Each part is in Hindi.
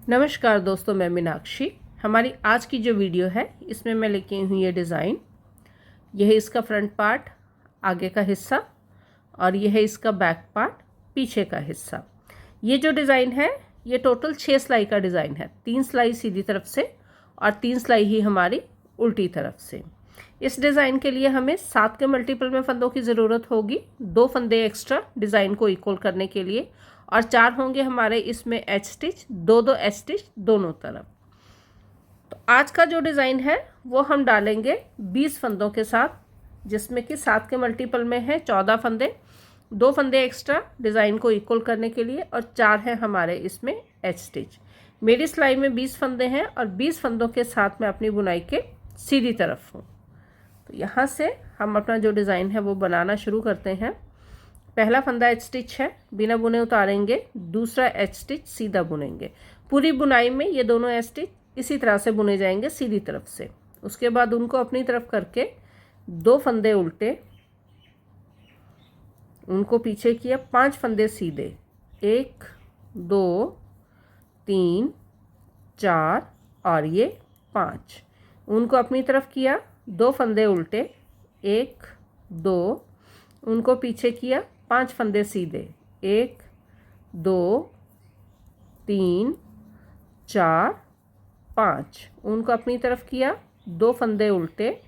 नमस्कार दोस्तों, मैं मीनाक्षी। हमारी आज की जो वीडियो है इसमें मैं लेके आई हूँ ये डिज़ाइन। यह है इसका फ्रंट पार्ट, आगे का हिस्सा, और यह है इसका बैक पार्ट, पीछे का हिस्सा। ये जो डिज़ाइन है ये टोटल 6 सिलाई का डिज़ाइन है। 3 सिलाई सीधी तरफ से और 3 सिलाई ही हमारी उल्टी तरफ से। इस डिज़ाइन के लिए हमें 7 के मल्टीपल में फंदों की ज़रूरत होगी, 2 फंदे एक्स्ट्रा डिज़ाइन को इक्वल करने के लिए, और 4 होंगे हमारे इसमें एच स्टिच, 2-2 एच स्टिच दोनों तरफ। तो आज का जो डिज़ाइन है वो हम डालेंगे 20 फंदों के साथ, जिसमें कि 7 के मल्टीपल में है 14 फंदे, 2 फंदे एक्स्ट्रा डिज़ाइन को इक्वल करने के लिए, और 4 हैं हमारे इसमें एच स्टिच। मेरी सिलाई में 20 फंदे हैं और 20 फंदों के साथ मैं अपनी बुनाई के सीधी तरफ हूँ। तो यहाँ से हम अपना जो डिज़ाइन है वो बनाना शुरू करते हैं। पहला फंदा एच स्टिच है, बिना बुने उतारेंगे। दूसरा एच स्टिच सीधा बुनेंगे। पूरी बुनाई में ये दोनों एच स्टिच इसी तरह से बुने जाएंगे सीधी तरफ से। उसके बाद उनको अपनी तरफ करके 2 फंदे उल्टे, उनको पीछे किया, 5 फंदे सीधे, 1 2 3 4 और ये 5। उनको अपनी तरफ किया, 2 फंदे उल्टे, 1 2, उनको पीछे किया, 5 फंदे सीधे, 1 2 3 4 5। उनको अपनी तरफ किया, 2 फंदे उल्टे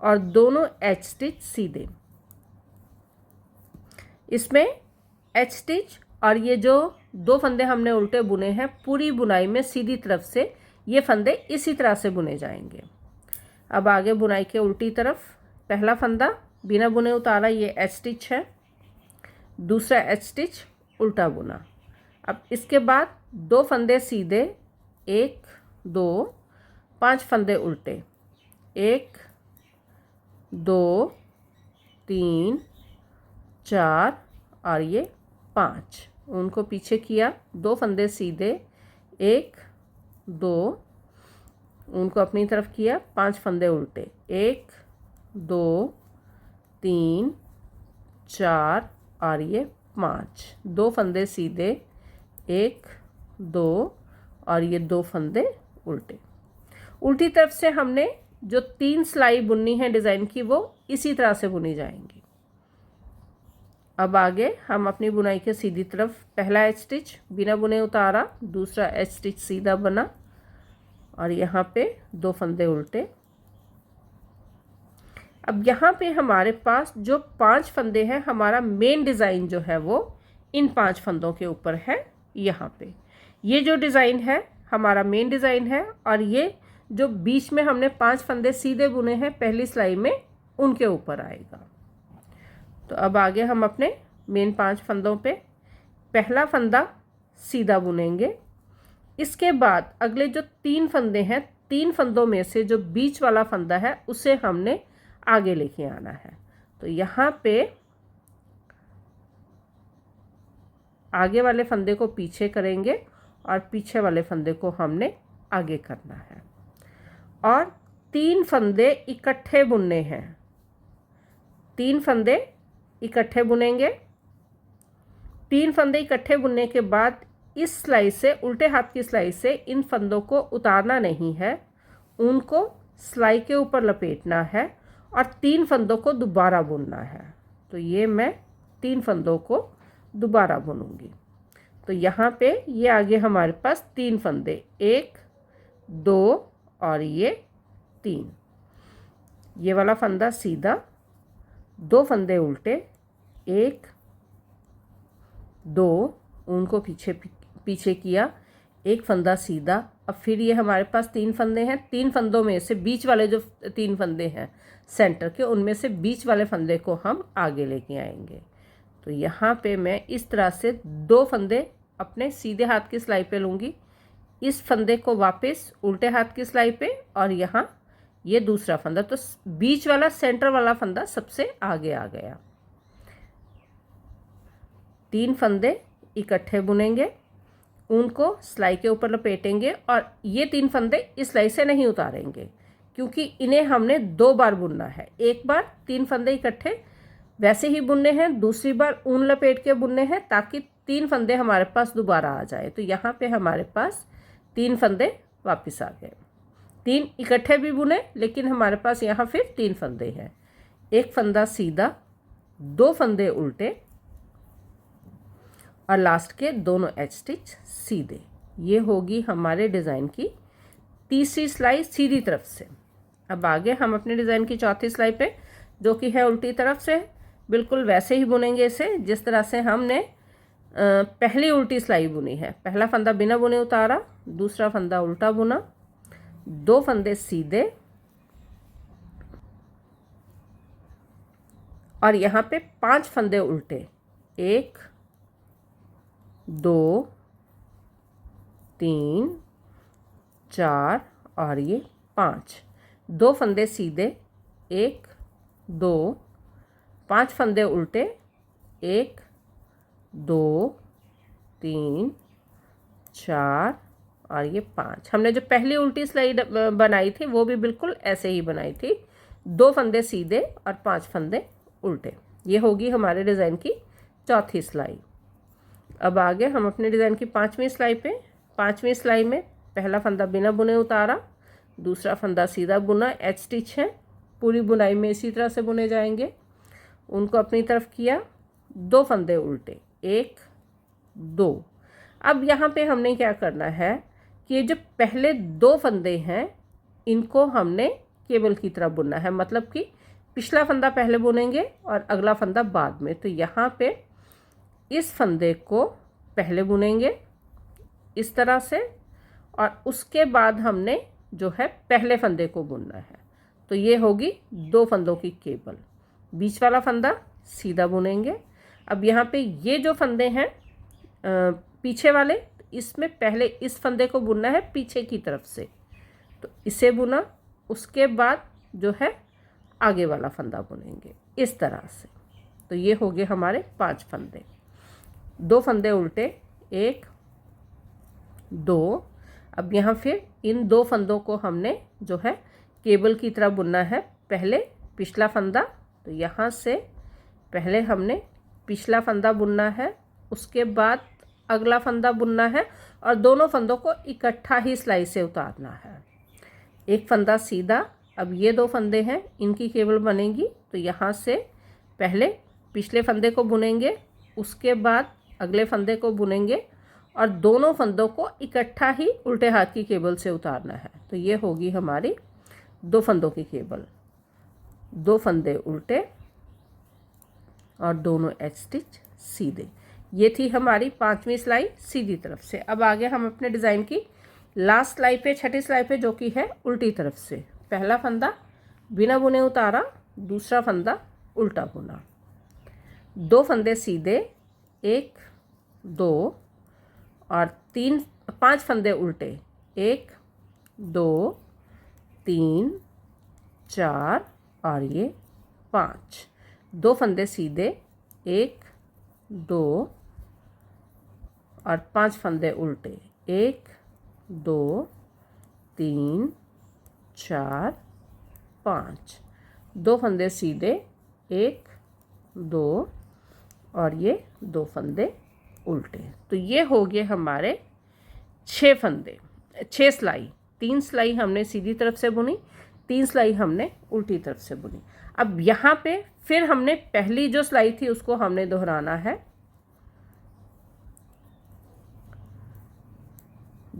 और दोनों एच स्टिच सीधे। इसमें एच स्टिच और ये जो 2 फंदे हमने उल्टे बुने हैं, पूरी बुनाई में सीधी तरफ से ये फंदे इसी तरह से बुने जाएंगे। अब आगे बुनाई के उल्टी तरफ, पहला फंदा बिना बुने उतारा, ये एच स्टिच है। दूसरा एच स्टिच उल्टा बुना। अब इसके बाद 2 फंदे सीधे, 1 2, 5 फंदे उल्टे, 1 2 3 4 और ये 5। उनको पीछे किया, 2 फंदे सीधे, 1 2, उनको अपनी तरफ किया, 5 फंदे उल्टे, 1 2 3 4 और ये 5। 2 फंदे सीधे, 1 2 और ये 2 फंदे उल्टे। उल्टी तरफ से हमने जो 3 सिलाई बुननी है डिज़ाइन की, वो इसी तरह से बुनी जाएंगी। अब आगे हम अपनी बुनाई के सीधी तरफ, पहला एच स्टिच बिना बुने उतारा, दूसरा एच स्टिच सीधा बना और यहाँ पे 2 फंदे उल्टे। अब यहाँ पे हमारे पास जो 5 फंदे हैं, हमारा मेन डिज़ाइन जो है वो इन 5 फंदों के ऊपर है। यहाँ पे ये जो डिज़ाइन है हमारा मेन डिज़ाइन है, और ये जो बीच में हमने 5 फंदे सीधे बुने हैं पहली सिलाई में, उनके ऊपर आएगा। तो अब आगे हम अपने मेन 5 फंदों पे पहला फंदा सीधा बुनेंगे। इसके बाद अगले जो 3 फंदे हैं, 3 फंदों में से जो बीच वाला फंदा है उसे हमने आगे लेके आना है। तो यहाँ पे आगे वाले फंदे को पीछे करेंगे और पीछे वाले फंदे को हमने आगे करना है, और 3 फंदे इकट्ठे बुनने हैं। 3 फंदे इकट्ठे बुनेंगे। 3 फंदे इकट्ठे बुनने के बाद इस सिलाई से, उल्टे हाथ की सिलाई से, इन फंदों को उतारना नहीं है, उनको सिलाई के ऊपर लपेटना है और 3 फंदों को दोबारा बुनना है। तो ये मैं 3 फंदों को दोबारा बुनूंगी। तो यहाँ पे ये आगे हमारे पास 3 फंदे, 1 2 और ये 3। ये वाला फंदा सीधा, 2 फंदे उल्टे, 1 2, उनको पीछे किया, 1 फंदा सीधा। अब फिर ये हमारे पास 3 फंदे हैं। 3 फंदों में से बीच वाले जो 3 फंदे हैं सेंटर के, उनमें से बीच वाले फंदे को हम आगे लेके आएंगे। तो यहाँ पे मैं इस तरह से 2 फंदे अपने सीधे हाथ की सिलाई पे लूँगी, इस फंदे को वापस उल्टे हाथ की सिलाई पे, और यहाँ ये दूसरा फंदा। तो बीच वाला, सेंटर वाला फंदा सबसे आगे आ गया। 3 फंदे इकट्ठे बुनेंगे, उनको सिलाई के ऊपर लपेटेंगे, और ये 3 फंदे इस सिलाई से नहीं उतारेंगे क्योंकि इन्हें हमने 2 बार बुनना है। एक बार 3 फंदे इकट्ठे वैसे ही बुनने हैं, दूसरी बार ऊन लपेट के बुनने हैं, ताकि 3 फंदे हमारे पास दोबारा आ जाए। तो यहाँ पे हमारे पास 3 फंदे वापस आ गए। 3 इकट्ठे भी बुने, लेकिन हमारे पास यहाँ फिर 3 फंदे हैं। एक फंदा सीधा, 2 फंदे उल्टे और लास्ट के दोनों एच स्टिच सीधे। ये होगी हमारे डिज़ाइन की तीसरी सिलाई सीधी तरफ से। अब आगे हम अपने डिज़ाइन की चौथी सिलाई पे, जो कि है उल्टी तरफ से, बिल्कुल वैसे ही बुनेंगे इसे जिस तरह से हमने पहली उल्टी सिलाई बुनी है। पहला फंदा बिना बुने उतारा, दूसरा फंदा उल्टा बुना, 2 फंदे सीधे और यहाँ पे 5 फंदे उल्टे, 1 2 3 4 और ये 5। 2 फंदे सीधे, 1 2 5 फंदे उल्टे, 1 2 3 4 और ये 5। हमने जो पहली उल्टी सिलाई बनाई थी वो भी बिल्कुल ऐसे ही बनाई थी, 2 फंदे सीधे और 5 फंदे उल्टे। ये होगी हमारे डिज़ाइन की चौथी सिलाई। अब आगे हम अपने डिज़ाइन की 5वीं सिलाई पे, 5वीं सिलाई में पहला फंदा बिना बुने उतारा, दूसरा फंदा सीधा बुना, एच स्टिच है, पूरी बुनाई में इसी तरह से बुने जाएंगे। उनको अपनी तरफ किया, 2 फंदे उल्टे, 1 2। अब यहाँ पे हमने क्या करना है कि ये जो पहले 2 फंदे हैं इनको हमने केबल की तरह बुनना है, मतलब कि पिछला फंदा पहले बुनेंगे और अगला फंदा बाद में। तो यहाँ पे इस फंदे को पहले बुनेंगे इस तरह से और उसके बाद हमने जो है पहले फंदे को बुनना है। तो ये होगी 2 फंदों की केबल। बीच वाला फंदा सीधा बुनेंगे। अब यहाँ पे ये जो फंदे हैं पीछे वाले, इसमें पहले इस फंदे को बुनना है पीछे की तरफ से, तो इसे बुना, उसके बाद जो है आगे वाला फंदा बुनेंगे इस तरह से। तो ये हो गए हमारे 5 फंदे। 2 फंदे उल्टे, 1 2। अब यहाँ फिर इन 2 फंदों को हमने जो है केबल की तरह बुनना है। पहले पिछला फंदा, तो यहाँ से पहले हमने पिछला फंदा बुनना है, उसके बाद अगला फंदा बुनना है और दोनों फंदों को इकट्ठा ही सिलाई से उतारना है। एक फंदा सीधा। अब ये 2 फंदे हैं, इनकी केबल बनेगी। तो यहाँ से पहले पिछले फंदे को बुनेंगे, उसके बाद अगले फंदे को बुनेंगे और दोनों फंदों को इकट्ठा ही उल्टे हाथ की केबल से उतारना है। तो ये होगी हमारी 2 फंदों की केबल। 2 फंदे उल्टे और दोनों एच स्टिच सीधे। ये थी हमारी 5वीं सिलाई सीधी तरफ से। अब आगे हम अपने डिज़ाइन की लास्ट सिलाई पे, छठी सिलाई पे, जो कि है उल्टी तरफ से। पहला फंदा बिना बुने उतारा, दूसरा फंदा उल्टा बुना, 2 फंदे सीधे, 1 2 और 5 फंदे उल्टे, 1 2 3 4 और ये 5। 2 फंदे सीधे, 1 2 और 5 फंदे उल्टे, 1 2 3 4 5। 2 फंदे सीधे, 1 2 और ये 2 फंदे उल्टे। तो ये हो गए हमारे 6 फंदे, 6 सिलाई। 3 सिलाई हमने सीधी तरफ से बुनी, 3 सिलाई हमने उल्टी तरफ से बुनी। अब यहाँ पे फिर हमने पहली जो सिलाई थी उसको हमने दोहराना है।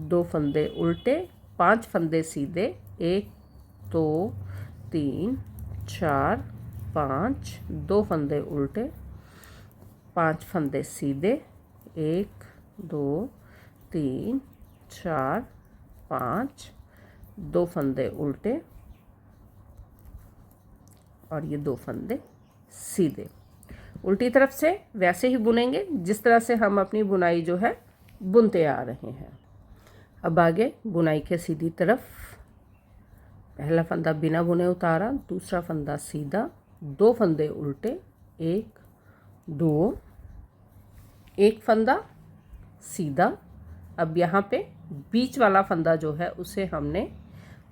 2 फंदे उल्टे, 5 फंदे सीधे, 1 2 3 4 5। 2 फंदे उल्टे, 5 फंदे सीधे, 1 2 3 4 5। 2 फंदे उल्टे और ये 2 फंदे सीधे। उल्टी तरफ से वैसे ही बुनेंगे जिस तरह से हम अपनी बुनाई जो है बुनते आ रहे हैं। अब आगे बुनाई के सीधी तरफ, पहला फंदा बिना बुने उतारा, दूसरा फंदा सीधा, 2 फंदे उल्टे, 1 2, एक फंदा सीधा। अब यहाँ पे बीच वाला फंदा जो है उसे हमने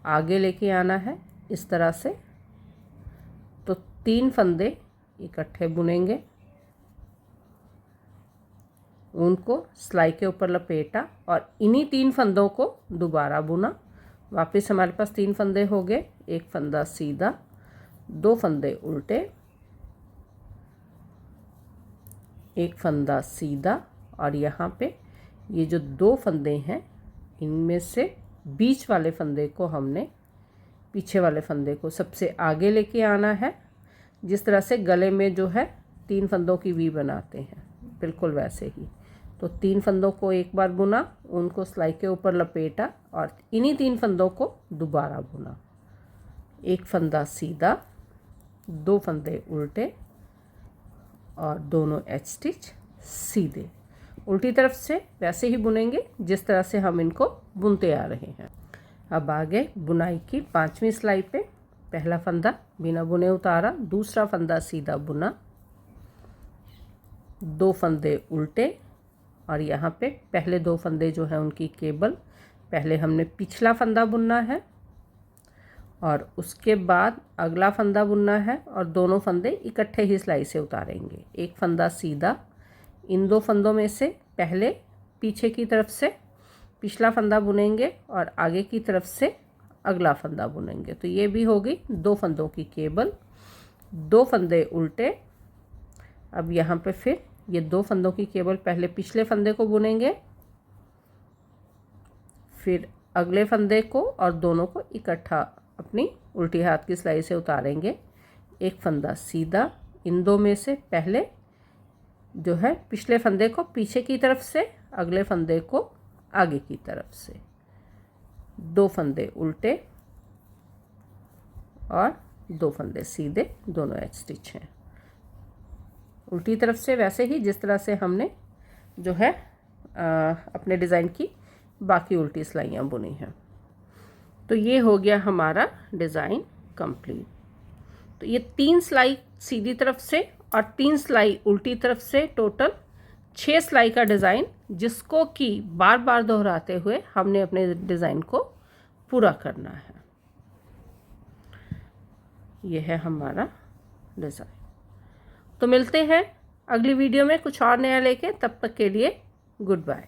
आगे लेके आना है इस तरह से। तो 3 फंदे इकट्ठे बुनेंगे, ऊन को सिलाई के ऊपर लपेटा और इन्हीं 3 फंदों को दोबारा बुना। वापस हमारे पास 3 फंदे हो गए, एक फंदा सीधा, 2 फंदे उल्टे, एक फंदा सीधा, और यहाँ पे ये जो 2 फंदे हैं इनमें से बीच वाले फंदे को हमने पीछे वाले फंदे को सबसे आगे लेके आना है। जिस तरह से गले में जो है 3 फंदों की वी बनाते हैं, बिल्कुल वैसे ही। तो 3 फंदों को एक बार बुना, उनको सिलाई के ऊपर लपेटा और इन्हीं 3 फंदों को दोबारा बुना। एक फंदा सीधा, 2 फंदे उल्टे और दोनों एच स्टिच सीधे। उल्टी तरफ से वैसे ही बुनेंगे जिस तरह से हम इनको बुनते आ रहे हैं। अब आगे बुनाई की 5वीं सिलाई पे पहला फंदा बिना बुने उतारा, दूसरा फंदा सीधा बुना, 2 फंदे उल्टे और यहाँ पे पहले 2 फंदे जो हैं उनकी केबल, पहले हमने पिछला फंदा बुनना है और उसके बाद अगला फंदा बुनना है और दोनों फंदे इकट्ठे ही सिलाई से उतारेंगे। एक फंदा सीधा, इन 2 फंदों में से पहले पीछे की तरफ से पिछला फंदा बुनेंगे और आगे की तरफ से अगला फंदा बुनेंगे। तो ये भी होगी 2 फंदों की केबल, 2 फंदे उल्टे। अब यहाँ पे फिर ये 2 फंदों की केबल पहले पिछले फंदे को बुनेंगे, फिर अगले फंदे को और दोनों को इकट्ठा अपनी उल्टी हाथ की सिलाई से उतारेंगे। एक फंदा सीधा, इन 2 में से पहले जो है पिछले फंदे को पीछे की तरफ से, अगले फंदे को आगे की तरफ से, 2 फंदे उल्टे और 2 फंदे सीधे, दोनों एच स्टिच हैं। उल्टी तरफ से वैसे ही जिस तरह से हमने जो है अपने डिज़ाइन की बाकी उल्टी सिलाइयाँ बुनी हैं। तो ये हो गया हमारा डिज़ाइन कंप्लीट। तो ये 3 सिलाई सीधी तरफ से और 3 सिलाई उल्टी तरफ से, टोटल 6 सिलाई का डिज़ाइन, जिसको कि बार बार दोहराते हुए हमने अपने डिज़ाइन को पूरा करना है। ये है हमारा डिज़ाइन। तो मिलते हैं अगली वीडियो में कुछ और नया लेके, तब तक के लिए गुड बाय।